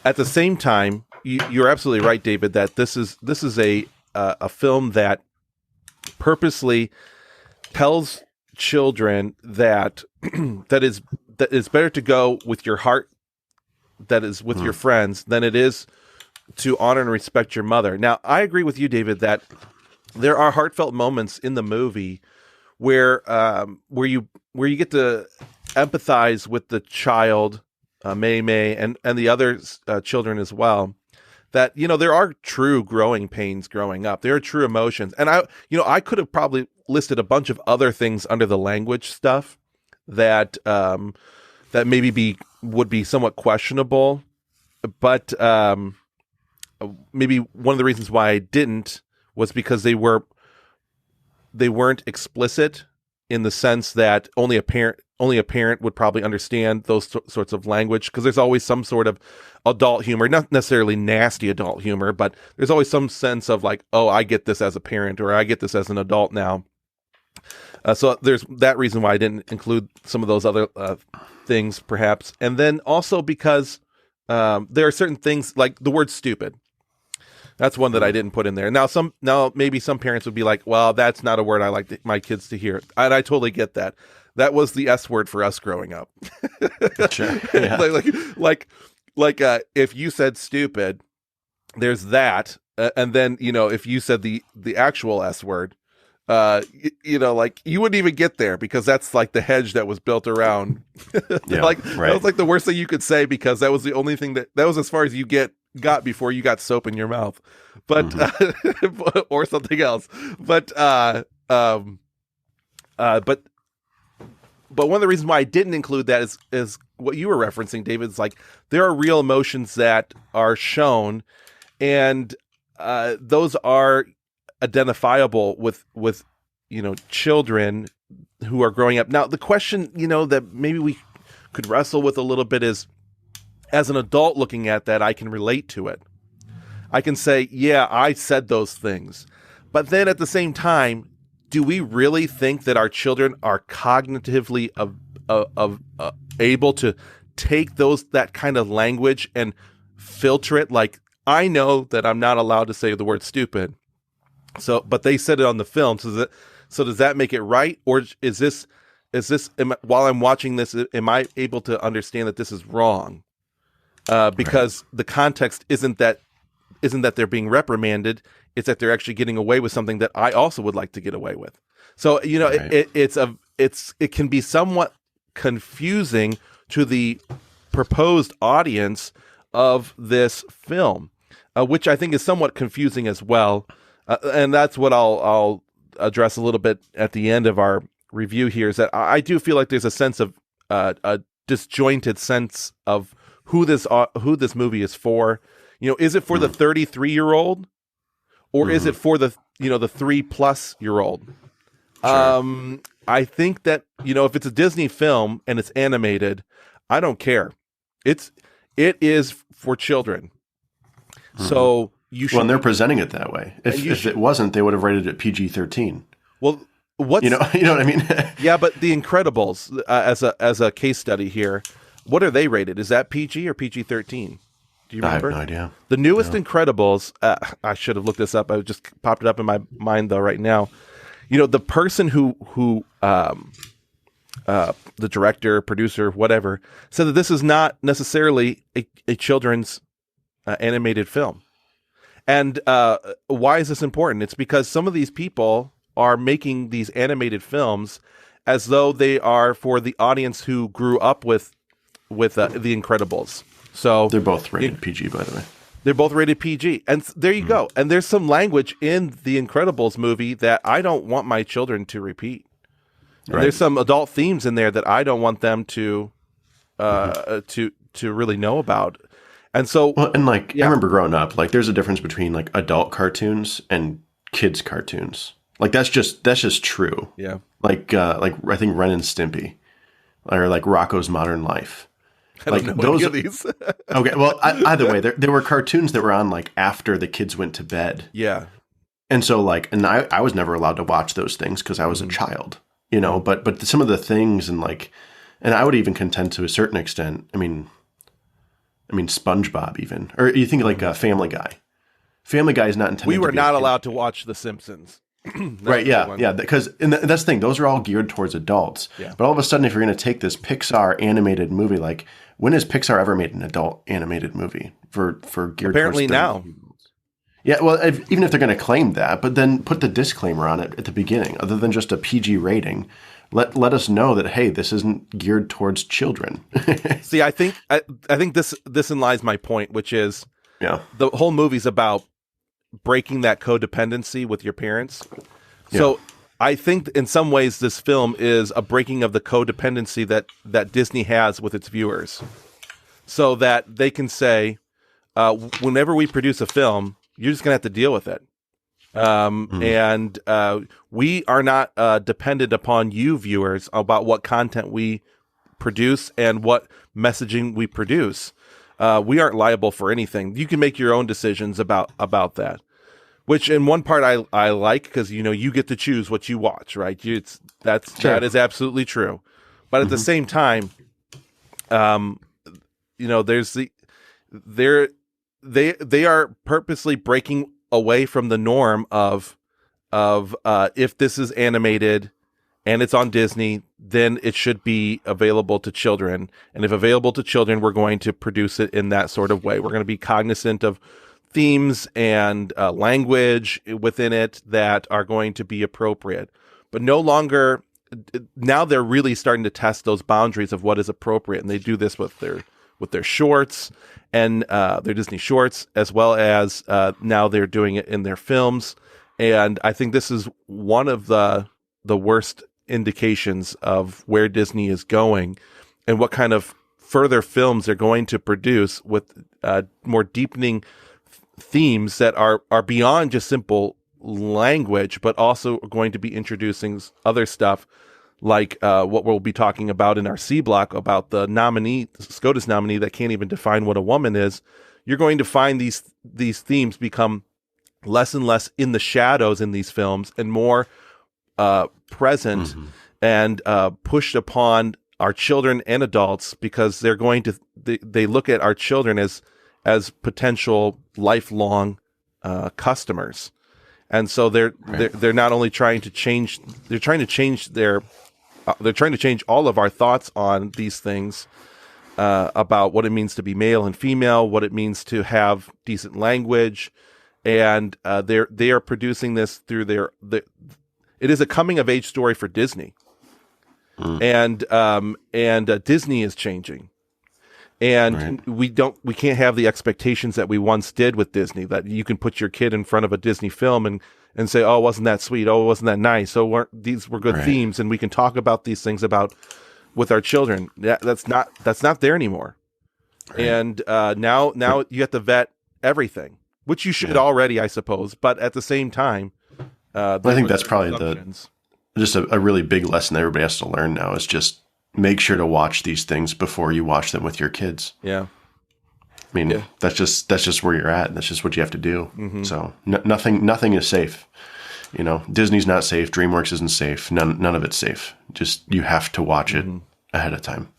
at the same time, you're absolutely right, David, that this is a film that purposely tells children that that it's better to go with your heart, that is with your friends, than it is to honor and respect your mother. Now, I agree with you, David, that there are heartfelt moments in the movie where you get to empathize with the child, Mei Mei, and the other children as well. That, there are true growing pains growing up. There are true emotions. And I could have probably listed a bunch of other things under the language stuff that maybe would be somewhat questionable. But maybe one of the reasons why I didn't was because they weren't explicit, in the sense that only a parent would probably understand those sorts of language, because there's always some sort of adult humor, not necessarily nasty adult humor, but there's always some sense of like, oh, I get this as a parent, or I get this as an adult now. So there's that reason why I didn't include some of those other things, perhaps. And then also because there are certain things like the word stupid. That's one that I didn't put in there. Now maybe some parents would be like, well, that's not a word I like my kids to hear. And I totally get that. That was the S word for us growing up. Sure. Yeah. like if you said stupid, there's that. And then, if you said the actual S word, like you wouldn't even get there, because that's like the hedge that was built around. Yeah, right. That was like the worst thing you could say, because that was the only thing that was as far as you got before you got soap in your mouth, but or something else. But one of the reasons why I didn't include that is what you were referencing, David. It's like there are real emotions that are shown, and those are identifiable with children who are growing up. Now, the question that maybe we could wrestle with a little bit is, as an adult looking at that, I can relate to it. I can say, yeah, I said those things. But then at the same time, do we really think that our children are cognitively able to take that kind of language and filter it? Like, I know that I'm not allowed to say the word stupid. But they said it on the film. So does that make it right? Or is this while I'm watching this, am I able to understand that this is wrong? Because the context isn't that they're being reprimanded; it's that they're actually getting away with something that I also would like to get away with. So right. It can be somewhat confusing to the proposed audience of this film, which I think is somewhat confusing as well, and that's what I'll address a little bit at the end of our review here. Is that I do feel like there's a sense of a disjointed sense of who this movie is for. Is it for the 33-year-old, or is it for the 3+-year-old? Sure. I think that if it's a Disney film and it's animated, I don't care. It is for children. So you should. Well, and they're presenting it that way. If it wasn't, they would have rated it PG-13. Well, what you know what I mean? Yeah, but The Incredibles, as a case study here, what are they rated? Is that PG or PG-13? Do you remember? I have no idea. The newest Incredibles, I should have looked this up. I just popped it up in my mind though right now. The person who the director, producer, whatever, said that this is not necessarily a children's animated film. And why is this important? It's because some of these people are making these animated films as though they are for the audience who grew up with The Incredibles. So they're both rated PG, by the way. They're both rated PG. And there you go. And there's some language in The Incredibles movie that I don't want my children to repeat. Right. There's some adult themes in there that I don't want them to really know about. And so, I remember growing up, there's a difference between adult cartoons and kids cartoons. That's just true. Yeah. I think Ren and Stimpy, or Rocko's Modern Life. I don't know those, any of these. Okay, well, either way, there were cartoons that were on after the kids went to bed. Yeah. And so I was never allowed to watch those things because I was a child, but some of the things and I would even contend to a certain extent, I mean, I mean, SpongeBob even. Or you think like Family Guy. Family Guy is not intended We were to be not allowed to watch The Simpsons. Right, yeah. Because that's the thing. Those are all geared towards adults. Yeah. But all of a sudden, if you're going to take this Pixar animated movie, like, when has Pixar ever made an adult animated movie for geared Apparently towards now. Yeah, well, even if they're going to claim that, but then put the disclaimer on it at the beginning, other than just a PG rating. Let us know that, hey, this isn't geared towards children. See, I think this lies my point, which is Yeah. the whole movie's about breaking that codependency with your parents. So I think in some ways this film is a breaking of the codependency that Disney has with its viewers, so that they can say, whenever we produce a film, you're just going to have to deal with it. And we are not dependent upon you viewers about what content we produce and what messaging we produce. We aren't liable for anything. You can make your own decisions about that, which in one part I like, because, you get to choose what you watch, right? That is absolutely true. But at the same time, there's they are purposely breaking away from the norm of if this is animated and it's on Disney, then it should be available to children. And if available to children, we're going to produce it in that sort of way. We're going to be cognizant of themes and language within it that are going to be appropriate. But no longer, now they're really starting to test those boundaries of what is appropriate. And they do this with their shorts and their Disney shorts, as well as now they're doing it in their films. And I think this is one of the worst indications of where Disney is going and what kind of further films they're going to produce with more deepening themes that are beyond just simple language, but also going to be introducing other stuff like what we'll be talking about in our C block about the SCOTUS nominee that can't even define what a woman is. You're going to find these themes become less and less in the shadows in these films and more present and pushed upon our children and adults, because they're going to they look at our children as potential lifelong customers. And so they're not only trying to change, they're trying to change all of our thoughts on these things about what it means to be male and female, what it means to have decent language, and they are producing this through it is a coming of age story for Disney, and Disney is changing. And we can't have the expectations that we once did with Disney, that you can put your kid in front of a Disney film and say, oh, wasn't that sweet? Oh, wasn't that nice? Oh, these were good themes. And we can talk about these things with our children. That's not there anymore. Right. And now you have to vet everything, which you should already, I suppose. But at the same time, I think that's probably just a really big lesson that everybody has to learn now, is just make sure to watch these things before you watch them with your kids. Yeah. I mean, that's just where you're at. That's just what you have to do. Mm-hmm. So nothing is safe. Disney's not safe. DreamWorks isn't safe. None of it's safe. Just, you have to watch it ahead of time.